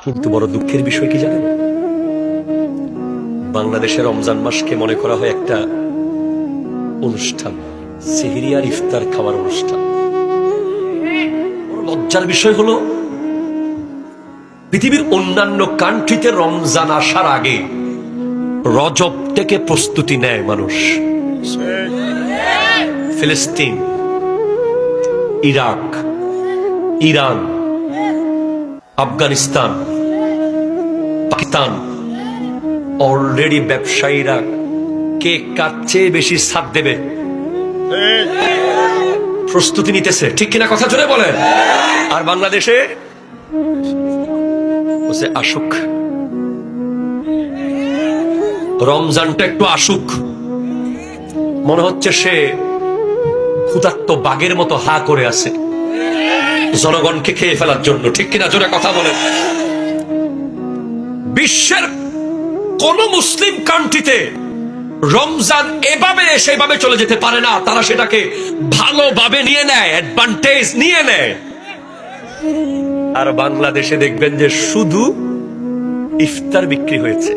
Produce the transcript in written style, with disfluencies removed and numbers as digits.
কিন্তু বড় দুঃখের বিষয় কি জানেন, বাংলাদেশের রমজান মাসকে মনে করা হয় একটা অনুষ্ঠান, সেহরি আর ইফতার খাওয়ার অনুষ্ঠান। লজ্জার বিষয় হলো পৃথিবীর অন্যান্য কান্ট্রিতে রমজান আসার আগে রজব থেকে প্রস্তুতি নেয় মানুষ। ফিলিস্তিন, Iraq, Iran, Afghanistan, Pakistan already ব্যবসায়ীরা কে কার চেয়ে বেশি ছাড় দেবে প্রস্তুতি নিতেছে, ঠিক কিনা কথা জোরে বলেন। আর বাংলাদেশে আসুক, রমজানটা একটু আসুক, মনে হচ্ছে সে ক্ষুধার্ত বাঘের মতো হা করে আছে জনগণকে খেয়ে ফেলার জন্য, ঠিক কিনা জোরে কথা বলেন। বিশ্বের কোন মুসলিম কান্ট্রিতে রমজান এভাবে সেভাবে চলে যেতে পারে না, তারা সেটাকে ভালোভাবে নিয়ে নেয়, অ্যাডভান্টেজ নিয়ে নেয়। আর বাংলাদেশে দেখবেন যে শুধু ইফতার বিক্রি হয়েছে।